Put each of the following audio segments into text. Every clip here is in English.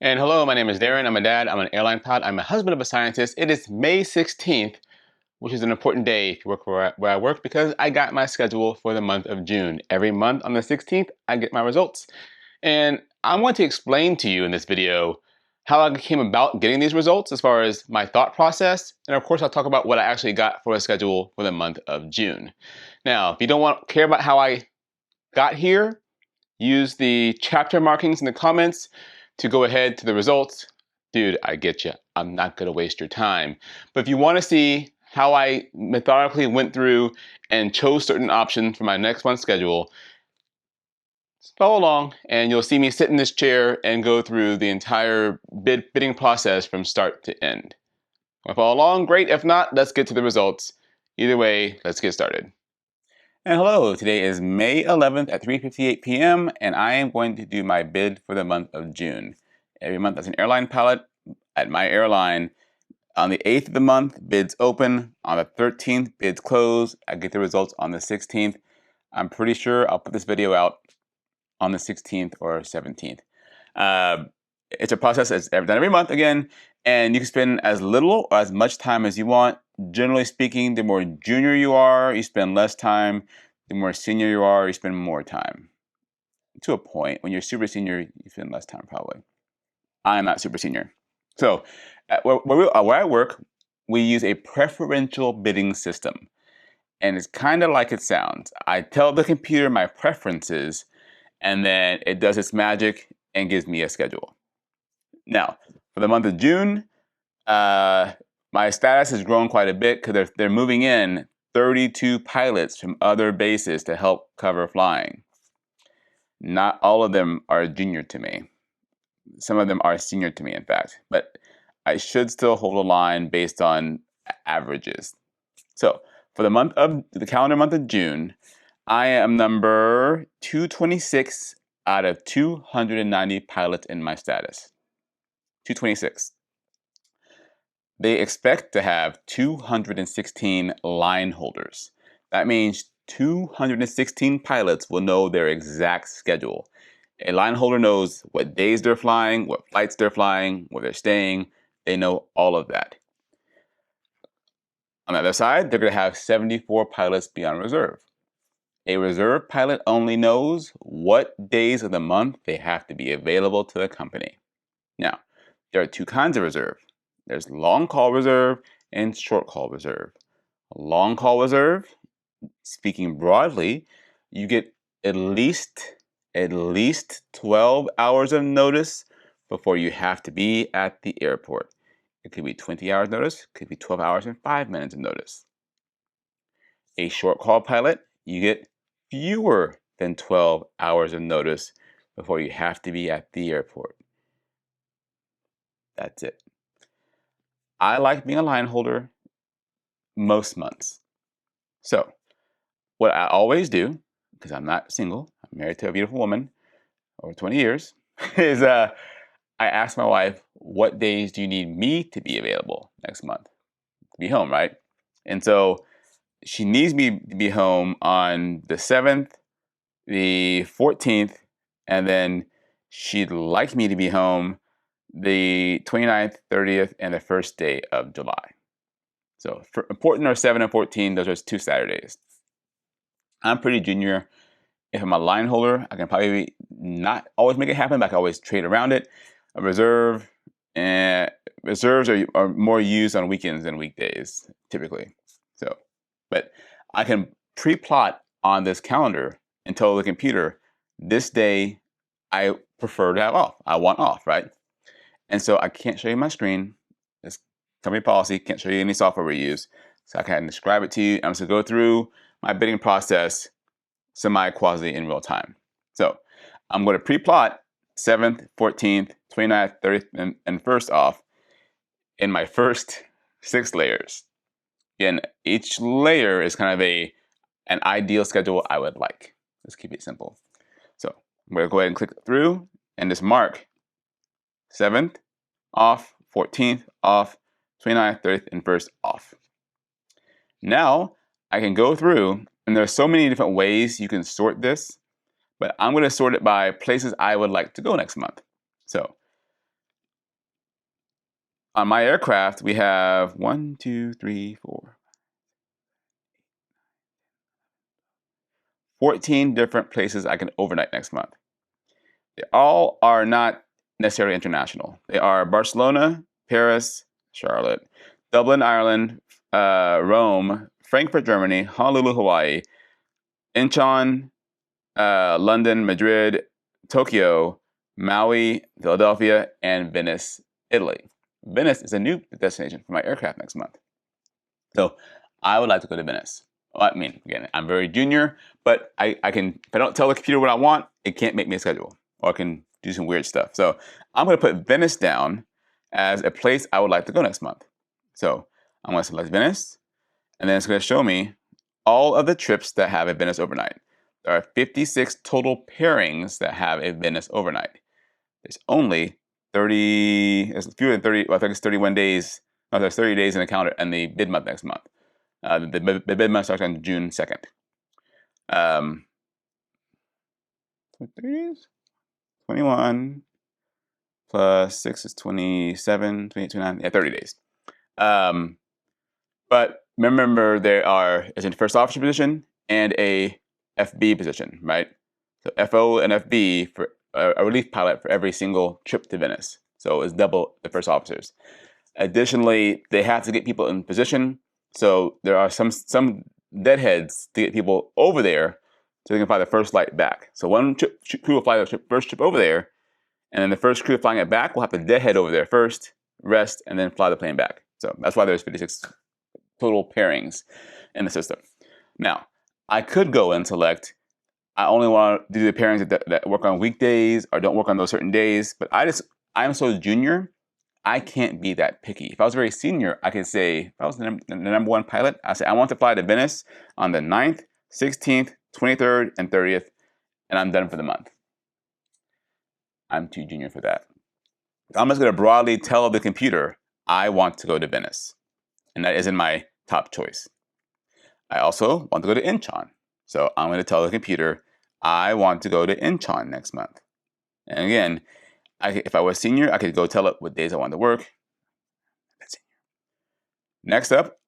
And hello, my name is Darren. I'm a dad. I'm an airline pilot. I'm a husband of a scientist. It is May 16th, which is an important day if you work where I work because I got my schedule for the month of June. Every month on the 16th, I get my results. And I want to explain to you in this video how I came about getting these results as far as my thought process. And of course, I'll talk about what I actually got for a schedule for the month of June. Now, if you don't care about how I got here, use the chapter markings in the comments to go ahead to the results. Dude, I get you. I'm not going to waste your time. But if you want to see how I methodically went through and chose certain options for my next month's schedule, follow along and you'll see me sit in this chair and go through the entire bidding process from start to end. Want to follow along? Great. If not, let's get to the results. Either way, let's get started. And hello, today is May 11th at 3:58 p.m. and I am going to do my bid for the month of June. Every month as an airline pilot at my airline. On the 8th of the month, bids open. On the 13th, bids close. I get the results on the 16th. I'm pretty sure I'll put this video out on the 16th or 17th. It's a process that's done every month again, and you can spend as little or as much time as you want. Generally speaking, the more junior you are, you spend less time. The more senior you are, you spend more time. To a point. When you're super senior, you spend less time probably. I am not super senior. So where I work, we use a preferential bidding system. And it's kind of like it sounds. I tell the computer my preferences, and then it does its magic and gives me a schedule. Now, for the month of June, my status has grown quite a bit because they're moving in 32 pilots from other bases to help cover flying. Not all of them are junior to me. Some of them are senior to me, in fact. But I should still hold a line based on averages. So, for the calendar month of June, I am number 226 out of 290 pilots in my status. 226. They expect to have 216 line holders. That means 216 pilots will know their exact schedule. A line holder knows what days they're flying, what flights they're flying, where they're staying. They know all of that. On the other side, they're going to have 74 pilots be on reserve. A reserve pilot only knows what days of the month they have to be available to the company. Now, there are two kinds of reserve. There's long call reserve and short call reserve. Long call reserve, speaking broadly, you get at least 12 hours of notice before you have to be at the airport. It could be 20 hours notice, could be 12 hours and 5 minutes of notice. A short call pilot, you get fewer than 12 hours of notice before you have to be at the airport. That's it. I like being a line holder most months. So, what I always do, because I'm not single, I'm married to a beautiful woman over 20 years, is I ask my wife, what days do you need me to be available next month? To be home, right? And so she needs me to be home on the 7th, the 14th, and then she'd like me to be home the 29th, 30th, and the first day of July. So for important are 7 and 14, those are 2 Saturdays. I'm pretty junior. If I'm a line holder, I can probably not always make it happen, but I can always trade around it. A reserve, and reserves are more used on weekends than weekdays, typically. So, but I can pre-plot on this calendar and tell the computer, this day I prefer to have off. I want off, right? And so I can't show you my screen. It's company policy, can't show you any software we use. So I can describe it to you. I'm just going to go through my bidding process semi-quasi in real time. So I'm going to pre-plot 7th, 14th, 29th, 30th, and 1st off in my first 6 layers. Again, each layer is kind of an ideal schedule I would like. Let's keep it simple. So I'm going to go ahead and click through and just mark 7th off, 14th off, 29th, 30th, and 1st off. Now I can go through, and there's so many different ways you can sort this, but I'm going to sort it by places I would like to go next month. So On my aircraft, we have 1, 2, 3, 4, 14 different places I can overnight next month. They all are not necessarily international. They are Barcelona, Paris, Charlotte, Dublin, Ireland, Rome, Frankfurt, Germany, Honolulu, Hawaii, Incheon, London, Madrid, Tokyo, Maui, Philadelphia, and Venice, Italy. Venice is a new destination for my aircraft next month. So I would like to go to Venice. Well, I mean, again, I'm very junior, but I can, if I don't tell the computer what I want, it can't make me a schedule, or I can do some weird stuff. So I'm going to put Venice down as a place I would like to go next month. So I'm going to select Venice, and then it's going to show me all of the trips that have a Venice overnight. There are 56 total pairings that have a Venice overnight. There's only 30, there's fewer than 30, well, I think it's 31 days, no, there's 30 days in the calendar and the bid month next month. The bid month starts on June 2nd. 30 days? 21 plus 6 is 27, 28, 29, yeah, 30 days. But remember, there's a first officer position and a FB position, right? So FO and FB for a relief pilot for every single trip to Venice. So it's double the first officers. Additionally, they have to get people in position. So there are some deadheads to get people over there so they can fly the first flight back. So one crew will fly the first trip over there, and then the first crew flying it back will have to deadhead over there first, rest, and then fly the plane back. So that's why there's 56 total pairings in the system. Now, I could go and select, I only want to do the pairings that work on weekdays or don't work on those certain days, but I'm so junior, I can't be that picky. If I was very senior, I could say, if I was the number one pilot, I'd say, I want to fly to Venice on the 9th, 16th, 23rd, and 30th, and I'm done for the month. I'm too junior for that. I'm just going to broadly tell the computer, I want to go to Venice. And that isn't my top choice. I also want to go to Incheon. So I'm going to tell the computer, I want to go to Incheon next month. And again, if I was senior, I could go tell it what days I want to work. Next up,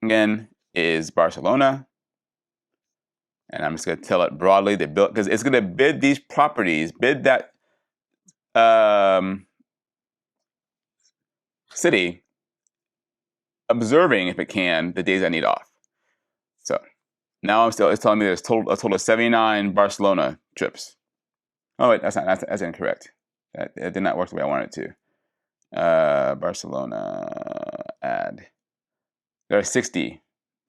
again, is Barcelona. And I'm just going to tell it broadly to build, because it's going to bid these properties, bid that city, observing, if it can, the days I need off. So now it's telling me there's a total of 79 Barcelona trips. Oh wait, that's incorrect. That did not work the way I wanted it to. Barcelona add. There are 60.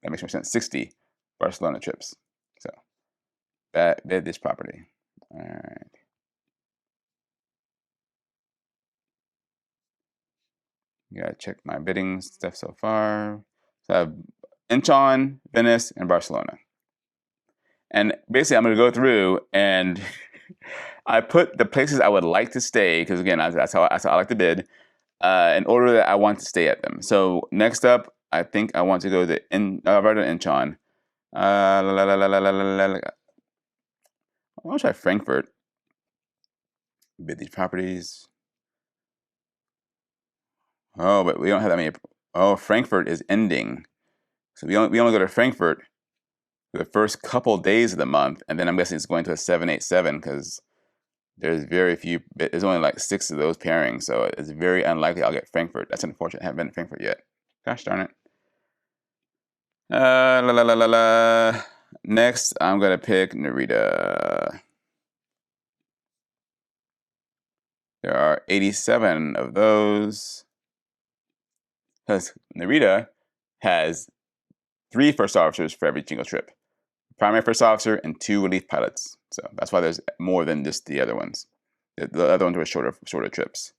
That makes more sense. 60 Barcelona trips. So bid this property. All right. You gotta check my bidding stuff so far. So I have Incheon, Venice, and Barcelona. And basically, I'm going to go through and I put the places I would like to stay, because again, that's how I like to bid, in order that I want to stay at them. So next up, I think I want to go to Incheon. I want to try Frankfurt. Bid these properties. Oh, but we don't have that many. Oh, Frankfurt is ending. So we only go to Frankfurt for the first couple days of the month, and then I'm guessing it's going to a 787 because there's very few. There's only like 6 of those pairings, so it's very unlikely I'll get Frankfurt. That's unfortunate. I haven't been to Frankfurt yet. Gosh darn it. Next, I'm gonna pick Narita. There are 87 of those. Because Narita has 3 first officers for every single trip. Primary first officer and 2 relief pilots. So that's why there's more than just the other ones. The other ones were shorter trips.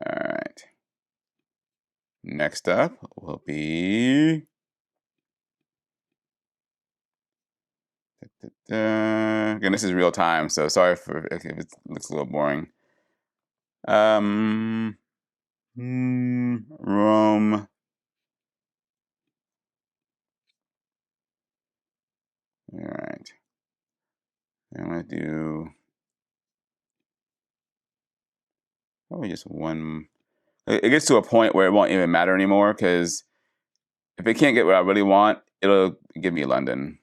All right. Next up will be again, this is real time, so sorry if it looks a little boring. Rome. All right. I'm gonna do probably just one. It gets to a point where it won't even matter anymore, because if it can't get what I really want, it'll give me London.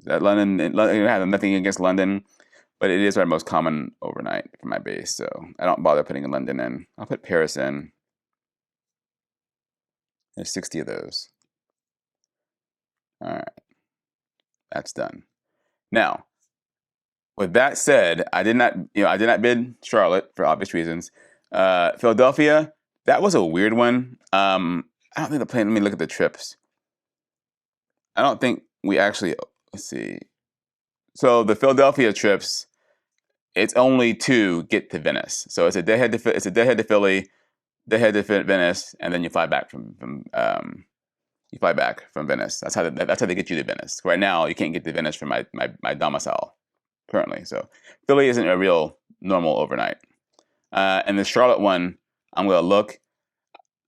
London has nothing against London, but it is our most common overnight for my base, so I don't bother putting in London in. I'll put Paris in. There's 60 of those. All right, that's done. Now, with that said, I did not bid Charlotte for obvious reasons. Philadelphia, that was a weird one. I don't think the plane. Let me look at the trips. I don't think we actually. Let's see. So the Philadelphia trips, it's only to get to Venice. So it's a deadhead to Philly, deadhead to Venice, and then you fly back from Venice. That's how they get you to Venice. Right now, you can't get to Venice from my domicile currently. So Philly isn't a real normal overnight. And the Charlotte one, I'm gonna look.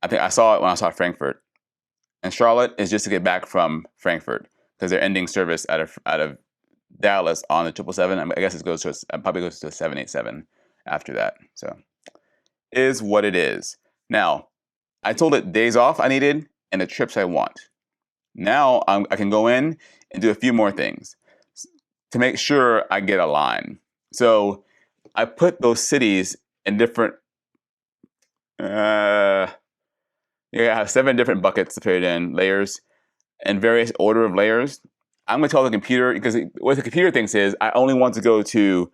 I think I saw it when I saw Frankfurt. And Charlotte is just to get back from Frankfurt, because they're ending service out of Dallas on the 777. I guess it probably goes to a 787 after that. So is what it is. Now, I told it days off I needed and the trips I want. Now I can go in and do a few more things to make sure I get a line. So I put those cities in different. I have 7 different buckets to put it in, layers, and various order of layers. I'm going to tell the computer, because what the computer thinks is I only want to go to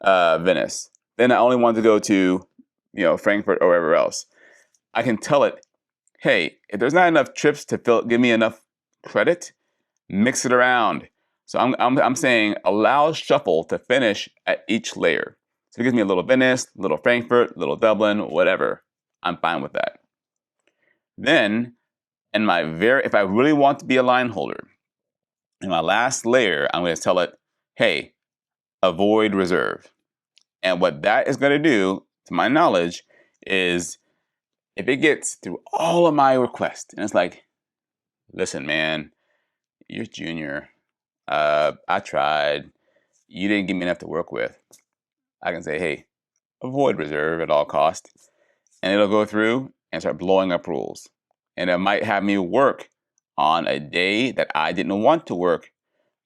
Venice. Then I only want to go to Frankfurt or wherever else. I can tell it, hey, if there's not enough trips to give me enough credit, mix it around. So I'm saying allow shuffle to finish at each layer. So it gives me a little Venice, a little Frankfurt, a little Dublin, whatever. I'm fine with that. Then, if I really want to be a line holder, in my last layer, I'm going to tell it, hey, avoid reserve. And what that is going to do, to my knowledge, is if it gets through all of my requests, and it's like, listen, man, you're junior. I tried. You didn't give me enough to work with. I can say, hey, avoid reserve at all costs. And it'll go through and start blowing up rules. And it might have me work on a day that I didn't want to work,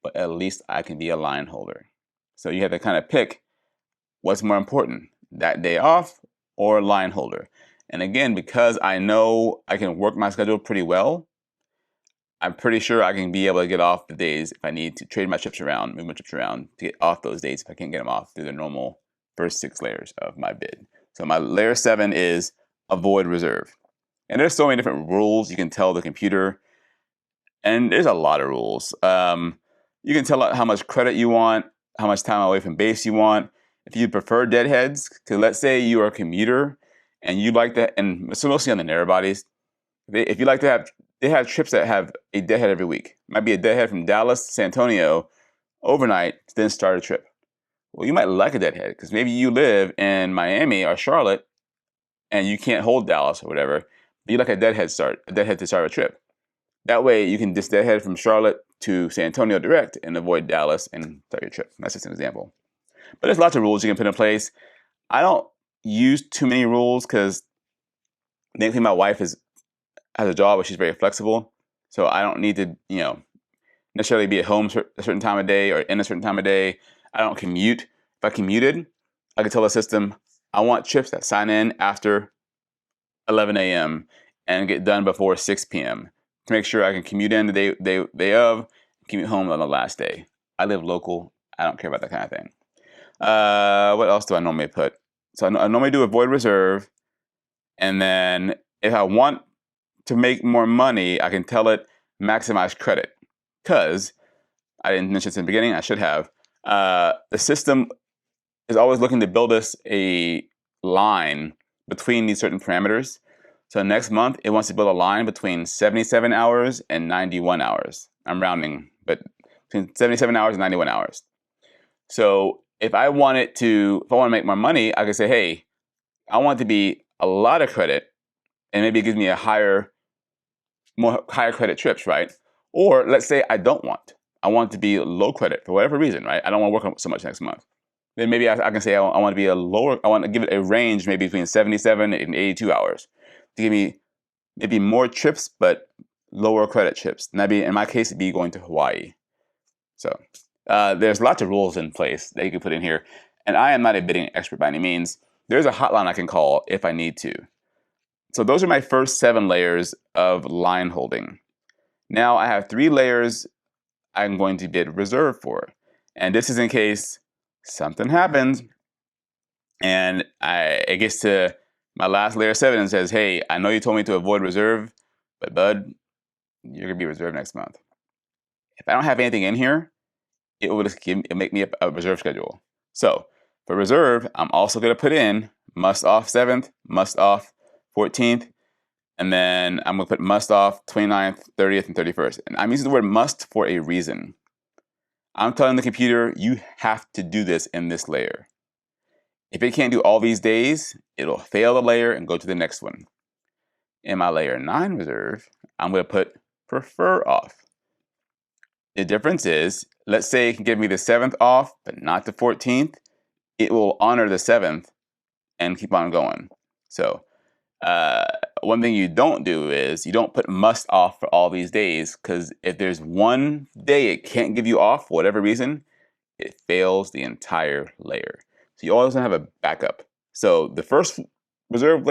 but at least I can be a line holder. So you have to kind of pick what's more important, that day off or line holder. And again, because I know I can work my schedule pretty well, I'm pretty sure I can be able to get off the days if I need to trade my trips around, move my trips around to get off those days if I can't get them off through the normal first 6 layers of my bid. So my layer 7 is avoid reserve. And there's so many different rules you can tell the computer. And there's a lot of rules. You can tell it how much credit you want, how much time away from base you want. If you prefer deadheads, because let's say you are a commuter and you like that, and it's mostly on the narrow bodies. If you like to have, they have trips that have a deadhead every week. It might be a deadhead from Dallas to San Antonio overnight to then start a trip. Well, you might like a deadhead because maybe you live in Miami or Charlotte and you can't hold Dallas or whatever. But you like a deadhead to start a trip. That way you can just deadhead from Charlotte to San Antonio direct and avoid Dallas and start your trip. That's just an example. But there's lots of rules you can put in place. I don't use too many rules because thankfully my wife has a job where she's very flexible. So I don't need to, necessarily be at home a certain time of day or in a certain time of day. I don't commute. If I commuted, I could tell the system, I want trips that sign in after 11 a.m. and get done before 6 p.m. to make sure I can commute in the day of, commute home on the last day. I live local. I don't care about that kind of thing. What else do I normally put? So I normally do avoid reserve. And then if I want to make more money, I can tell it maximize credit. Because I didn't mention this in the beginning, I should have. The system is always looking to build us a line between these certain parameters. So next month, it wants to build a line between 77 hours and 91 hours. I'm rounding, but between 77 hours and 91 hours. So if I want to make more money, I could say, hey, I want it to be a lot of credit, and maybe it gives me higher credit trips, right? Or let's say I want it to be low credit for whatever reason, right? I don't want to work so much next month. Then maybe I can say I want to be I want to give it a range maybe between 77 and 82 hours. to give me maybe more trips, but lower credit trips. And that'd be, in my case, it'd be going to Hawaii. So there's lots of rules in place that you can put in here. And I am not a bidding expert by any means. There's a hotline I can call if I need to. So those are my first 7 layers of line holding. Now I have 3 layers I'm going to bid reserve for. And this is in case something happens and it gets to my last layer 7 and says, hey, I know you told me to avoid reserve, but bud, you're going to be reserved next month. If I don't have anything in here, it will just make me a reserve schedule. So for reserve, I'm also going to put in must off 7th, must off 14th, and then I'm going to put must off 29th, 30th, and 31st. And I'm using the word must for a reason. I'm telling the computer, you have to do this in this layer. If it can't do all these days, it'll fail the layer and go to the next one. In my layer 9 reserve, I'm going to put prefer off. The difference is, let's say it can give me the 7th off, but not the 14th. It will honor the 7th and keep on going. So one thing you don't do is you don't put must off for all these days, because if there's one day it can't give you off for whatever reason, it fails the entire layer. So you always want to have a backup. So the first reserve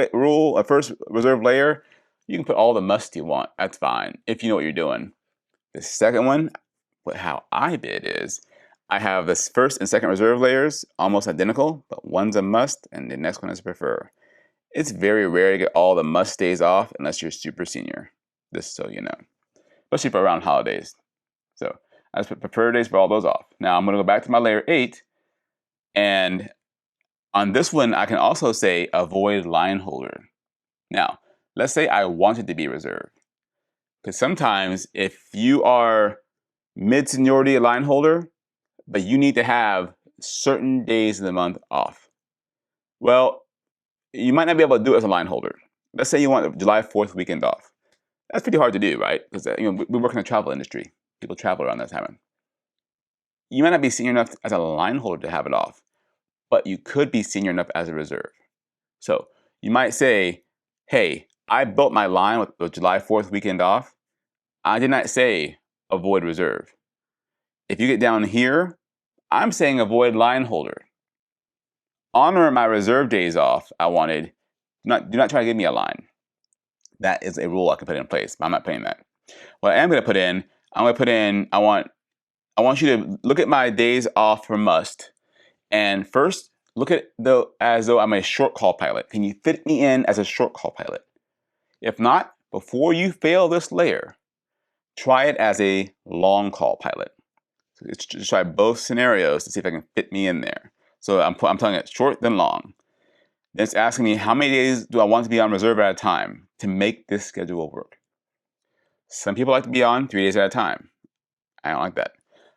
first reserve layer, you can put all the must you want. That's fine if you know what you're doing. The second one, how I bid is, I have this first and second reserve layers almost identical, but one's a must and the next one is a prefer. It's very rare to get all the must days off unless you're super senior, just so you know, especially for around holidays. So I just put preferred days for all those off. Now I'm going to go back to my layer 8, and on this one I can also say avoid line holder. Now let's say I want it to be reserved, because sometimes if you are mid-seniority line holder, but you need to have certain days of the month off, well, you might not be able to do it as a line holder. Let's say you want July 4th weekend off. That's pretty hard to do, right? Because we work in the travel industry. People travel around that time. You might not be senior enough as a line holder to have it off, but you could be senior enough as a reserve. So you might say, hey, I built my line with the July 4th weekend off. I did not say avoid reserve. If you get down here, I'm saying avoid line holder. Honor my reserve days off I wanted. Do not try to give me a line. That is a rule I can put in place, but I'm not putting that. What I am going to put in, I want you to look at my days off for must. And first, look at as though I'm a short call pilot. Can you fit me in as a short call pilot? If not, before you fail this layer, try it as a long call pilot. So just try both scenarios to see if I can fit me in there. So I'm telling it short then long. Then it's asking me how many days do I want to be on reserve at a time to make this schedule work. Some people like to be on 3 days at a time. I don't like that.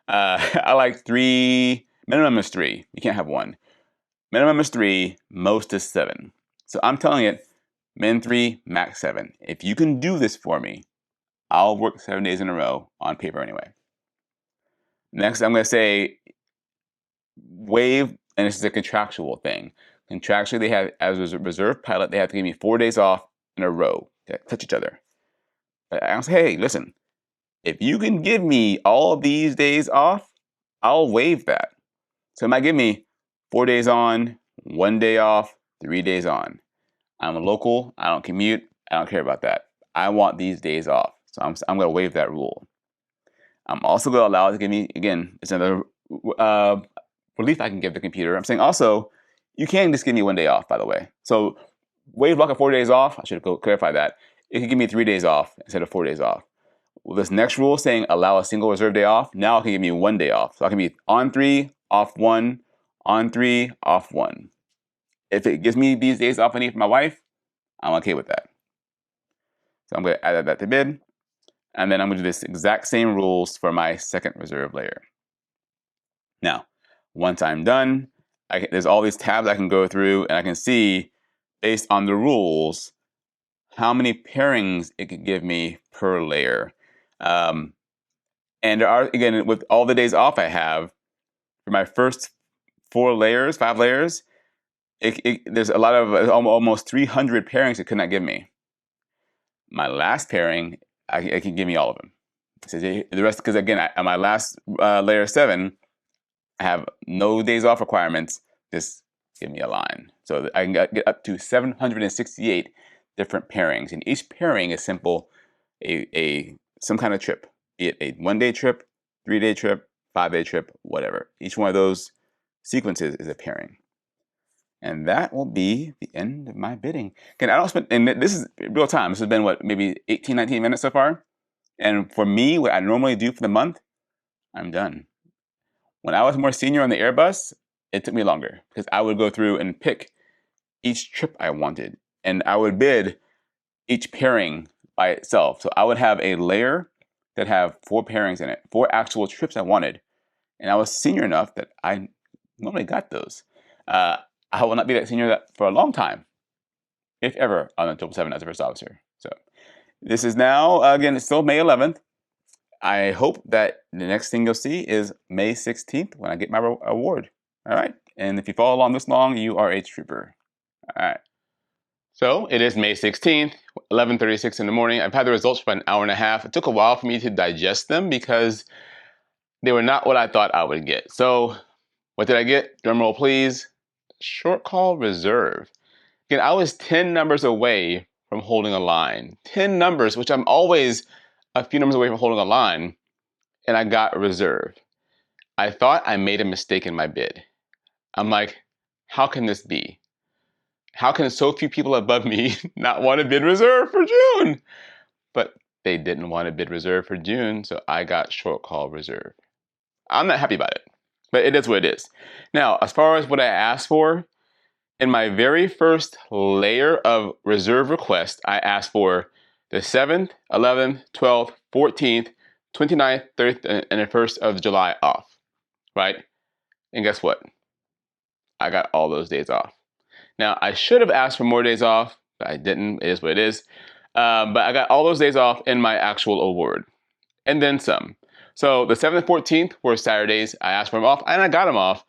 I like 3. Minimum is 3. You can't have 1. Minimum is 3. Most is 7. So I'm telling it min 3, max 7. If you can do this for me, I'll work 7 days in a row on paper anyway. Next, I'm going to say waive, and this is a contractual thing. Contractually, they have, as a reserve pilot, they have to give me 4 days off in a row to touch each other. But I'll say, hey, listen, if you can give me all these days off, I'll waive that. So it might give me 4 days on, 1 day off, 3 days on. I'm a local, I don't commute, I don't care about that. I want these days off. So I'm going to waive that rule. I'm also going to allow it to give me, again, it's another relief I can give the computer. I'm saying also, you can just give me 1 day off, by the way. So waive block of 4 days off, I should clarify that. It can give me 3 days off instead of 4 days off. Well, this next rule saying allow a single reserve day off, now it can give me 1 day off. So I can be on 3, off 1, on 3, off 1. If it gives me these days off I need for my wife, I'm okay with that. So I'm going to add that to bid. And then I'm going to do this exact same rules for my second reserve layer. Now, once I'm done, there's all these tabs I can go through, and I can see, based on the rules, how many pairings it could give me per layer. And there are, again, with all the days off I have, for my first 5 layers, there's a lot of almost 300 pairings it could not give me. My last pairing, I can give me all of them. So the rest, because again, on my last layer 7, I have no days off requirements. Just give me a line. So I can get up to 768 different pairings, and each pairing is simple, some kind of trip, be it a 1-day trip, 3-day trip, 5-day trip, whatever. Each one of those sequences is a pairing. And that will be the end of my bidding. Again, I don't spend, and this is real time. This has been what, maybe 18, 19 minutes so far. And for me, what I normally do for the month, I'm done. When I was more senior on the Airbus, it took me longer because I would go through and pick each trip I wanted. And I would bid each pairing by itself. So I would have a layer that have 4 pairings in it, 4 actual trips I wanted. And I was senior enough that I normally got those. I will not be that senior for a long time, if ever, on the 777 as a first officer. So this is now, again, it's still May 11th. I hope that the next thing you'll see is May 16th when I get my award. All right. And if you follow along this long, you are a trooper. All right. So it is May 16th, 11:36 in the morning. I've had the results for an hour and a half. It took a while for me to digest them because they were not what I thought I would get. So what did I get? Drum roll, please. Short call reserve. Again, I was 10 numbers away from holding a line. 10 numbers, which I'm always a few numbers away from holding a line, and I got reserve. I thought I made a mistake in my bid. I'm like, how can this be? How can so few people above me not want to bid reserve for June? But they didn't want to bid reserve for June, so I got short call reserve. I'm not happy about it, but it is what it is. Now, as far as what I asked for, in my very first layer of reserve request, I asked for the 7th, 11th, 12th, 14th, 29th, 30th, and the 1st of July off, right? And guess what? I got all those days off. Now, I should have asked for more days off, but I didn't. It is what it is. But I got all those days off in my actual award, and then some. So the 7th and 14th were Saturdays. I asked for them off, and I got them off.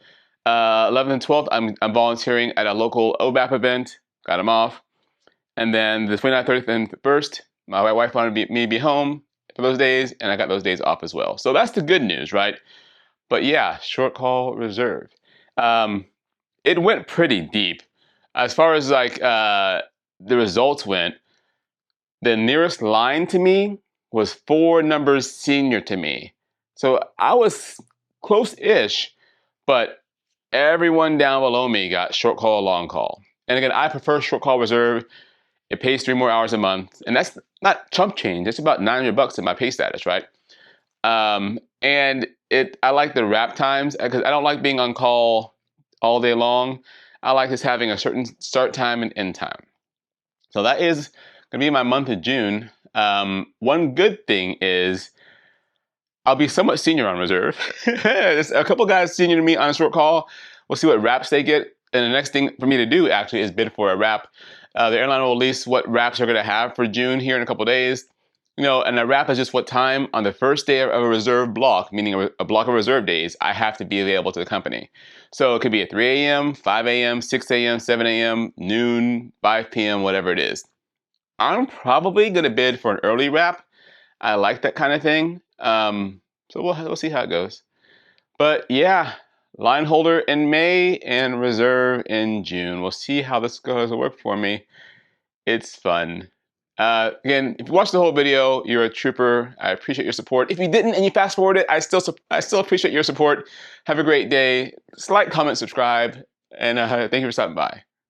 11th and 12th, I'm volunteering at a local OBAP event. Got them off. And then the 29th, 30th, and 1st, my wife wanted me to be home for those days, and I got those days off as well. So that's the good news, right? But yeah, short call reserve. It went pretty deep. As far as like the results went, the nearest line to me was 4 numbers senior to me. So I was close-ish, but everyone down below me got short call, long call. And again, I prefer short call reserve. It pays 3 more hours a month, and that's not chump change. It's about $900 in my pay status, right? And I like the wrap times because I don't like being on call all day long. I like just having a certain start time and end time. So that is going to be my month of June. One good thing is I'll be somewhat senior on reserve. There's a couple guys senior to me on a short call. We'll see what wraps they get. And the next thing for me to do actually is bid for a wrap. The airline will release what wraps they're going to have for June here in a couple days. You know, and a wrap is just what time on the first day of a reserve block, meaning a block of reserve days, I have to be available to the company. So it could be at 3 a.m., 5 a.m., 6 a.m., 7 a.m., noon, 5 p.m., whatever it is. I'm probably going to bid for an early wrap. I like that kind of thing. So we'll see how it goes. But yeah, line holder in May and reserve in June. We'll see how this goes to work for me. It's fun. Again, if you watched the whole video, you're a trooper. I appreciate your support. If you didn't and you fast forward it, I still appreciate your support. Have a great day. Like, comment, subscribe, and thank you for stopping by.